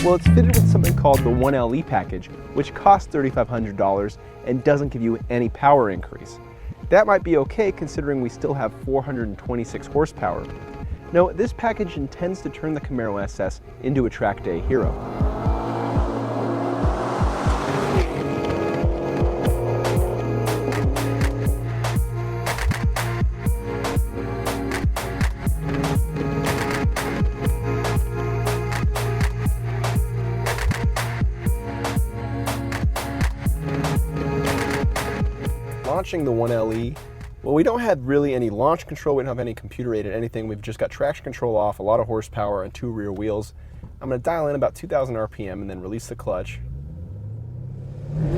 Well, it's fitted with something called the 1LE package, which costs $3,500 and doesn't give you any power increase. That might be okay considering we still have 426 horsepower. No, this package intends to turn the Camaro SS into a track day hero. Launching the 1LE, well, we don't have really any launch control, we don't have any computer-aided anything, we've just got traction control off, a lot of horsepower, and 2 rear wheels. I'm going to dial in about 2,000 RPM and then release the clutch.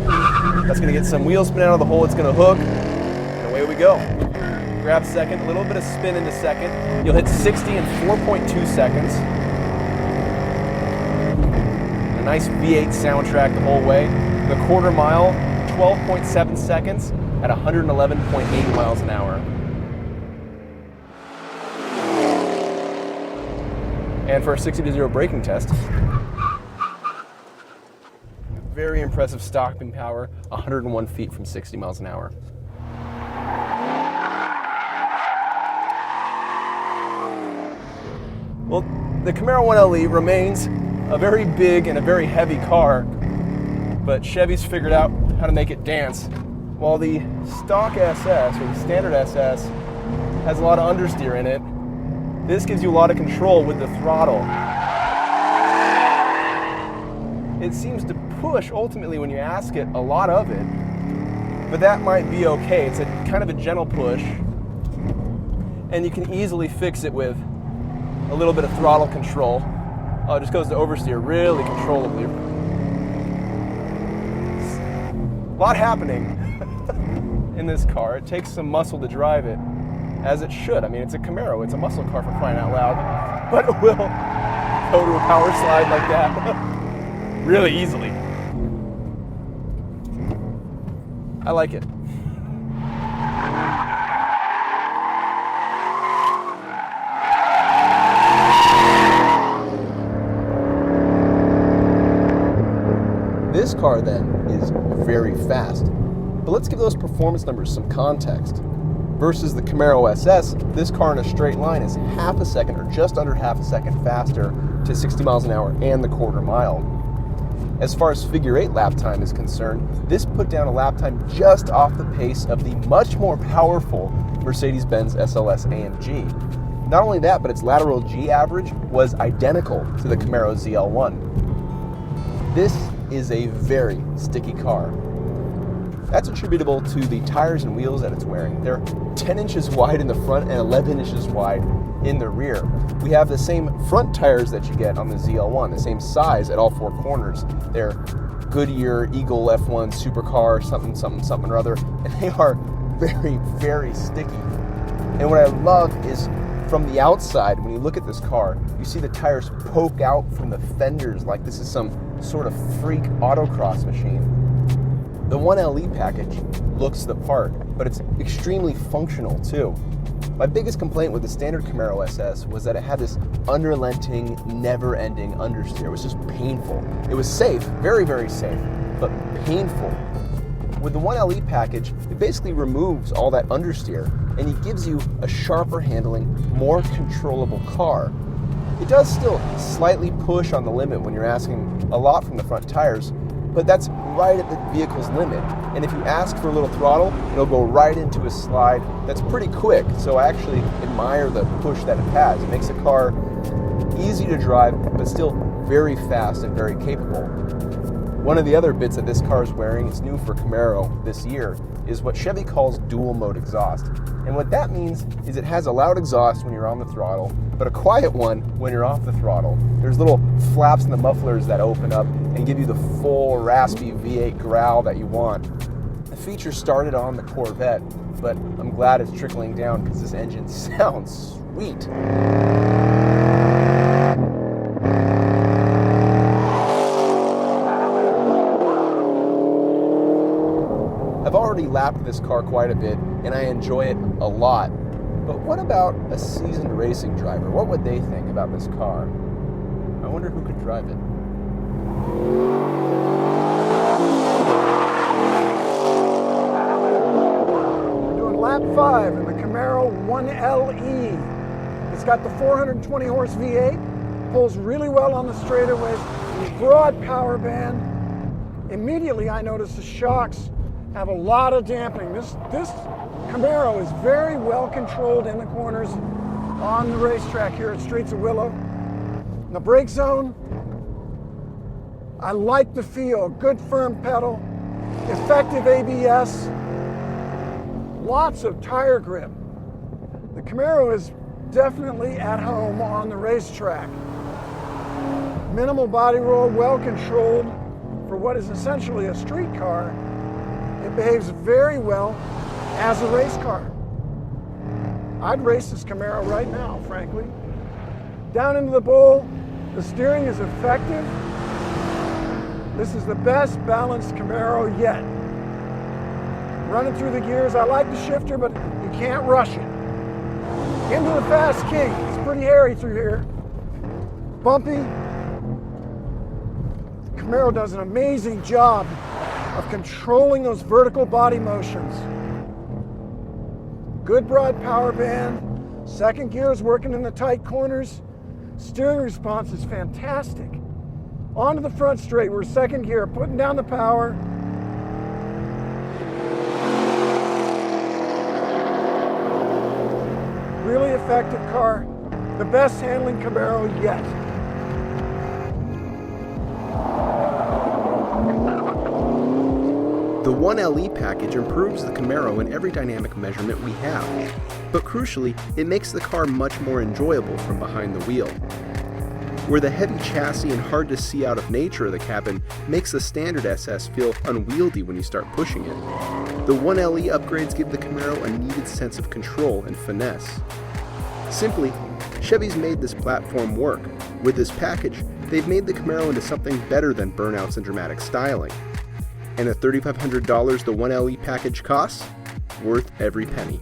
That's going to get some wheel spin out of the hole, it's going to hook, and away we go. Grab second, a little bit of spin into second, you'll hit 60 in 4.2 seconds. A nice V8 soundtrack the whole way. The quarter mile, 12.7 seconds. At 111.8 miles an hour. And for a 60-0 braking test, very impressive stopping power, 101 feet from 60 miles an hour. Well, the Camaro 1LE remains a very big and a very heavy car, but Chevy's figured out how to make it dance. While the stock SS, or the standard SS, has a lot of understeer in it, this gives you a lot of control with the throttle. It seems to push, ultimately, when you ask it, a lot of it, but that might be okay. It's a kind of a gentle push, and you can easily fix it with a little bit of throttle control. Oh, it just goes to oversteer really controllably. A lot happening in this car. It takes some muscle to drive it, as it should. I mean, it's a Camaro, it's a muscle car for crying out loud, but it will go to a power slide like that really easily. I like it. This car then is very fast. But let's give those performance numbers some context. Versus the Camaro SS, this car in a straight line is half a second or just under half a second faster to 60 miles an hour and the quarter mile. As far as figure 8 lap time is concerned, this put down a lap time just off the pace of the much more powerful Mercedes-Benz SLS AMG. Not only that, but its lateral G average was identical to the Camaro ZL1. This is a very sticky car. That's attributable to the tires and wheels that it's wearing. They're 10 inches wide in the front and 11 inches wide in the rear. We have the same front tires that you get on the ZL1, the same size at all 4 corners. They're Goodyear Eagle F1 supercar, something or other, and they are very, very sticky. And what I love is from the outside, when you look at this car, you see the tires poke out from the fenders like this is some sort of freak autocross machine. The 1LE package looks the part, but it's extremely functional too. My biggest complaint with the standard Camaro SS was that it had this unrelenting, never-ending understeer. It was just painful. It was safe, very, very safe, but painful. With the 1LE package, it basically removes all that understeer, and it gives you a sharper handling, more controllable car. It does still slightly push on the limit when you're asking a lot from the front tires, but that's right at the vehicle's limit. And if you ask for a little throttle, it'll go right into a slide that's pretty quick. So I actually admire the push that it has. It makes the car easy to drive, but still very fast and very capable. One of the other bits that this car is wearing, it's new for Camaro this year, is what Chevy calls dual mode exhaust. And what that means is it has a loud exhaust when you're on the throttle, but a quiet one when you're off the throttle. There's little flaps in the mufflers that open up and give you the full raspy V8 growl that you want. The feature started on the Corvette, but I'm glad it's trickling down because this engine sounds sweet. I've already lapped this car quite a bit, and I enjoy it a lot. But what about a seasoned racing driver? What would they think about this car? I wonder who could drive it. We're doing lap 5 in the Camaro 1LE. It's got the 420 horse V8, pulls really well on the straightaways, broad power band. Immediately I noticed the shocks have a lot of dampening. This Camaro is very well controlled in the corners on the racetrack here at Streets of Willow. In the brake zone, I like the feel, good firm pedal, effective ABS, lots of tire grip. The Camaro is definitely at home on the racetrack. Minimal body roll, well controlled for what is essentially a street car. It behaves very well as a race car. I'd race this Camaro right now, frankly. Down into the bowl, the steering is effective. This is the best balanced Camaro yet. Running through the gears, I like the shifter, but you can't rush it. Into the Fast King, it's pretty hairy through here. Bumpy. The Camaro does an amazing job of controlling those vertical body motions. Good broad power band. Second gear is working in the tight corners. Steering response is fantastic. Onto the front straight, we're second gear, putting down the power. Really effective car. The best handling Camaro yet. The 1LE package improves the Camaro in every dynamic measurement we have, but crucially, it makes the car much more enjoyable from behind the wheel. Where the heavy chassis and hard to see out of nature of the cabin makes the standard SS feel unwieldy when you start pushing it, the 1LE upgrades give the Camaro a needed sense of control and finesse. Simply, Chevy's made this platform work. With this package, they've made the Camaro into something better than burnouts and dramatic styling. And the $3,500 the 1LE package costs? Worth every penny.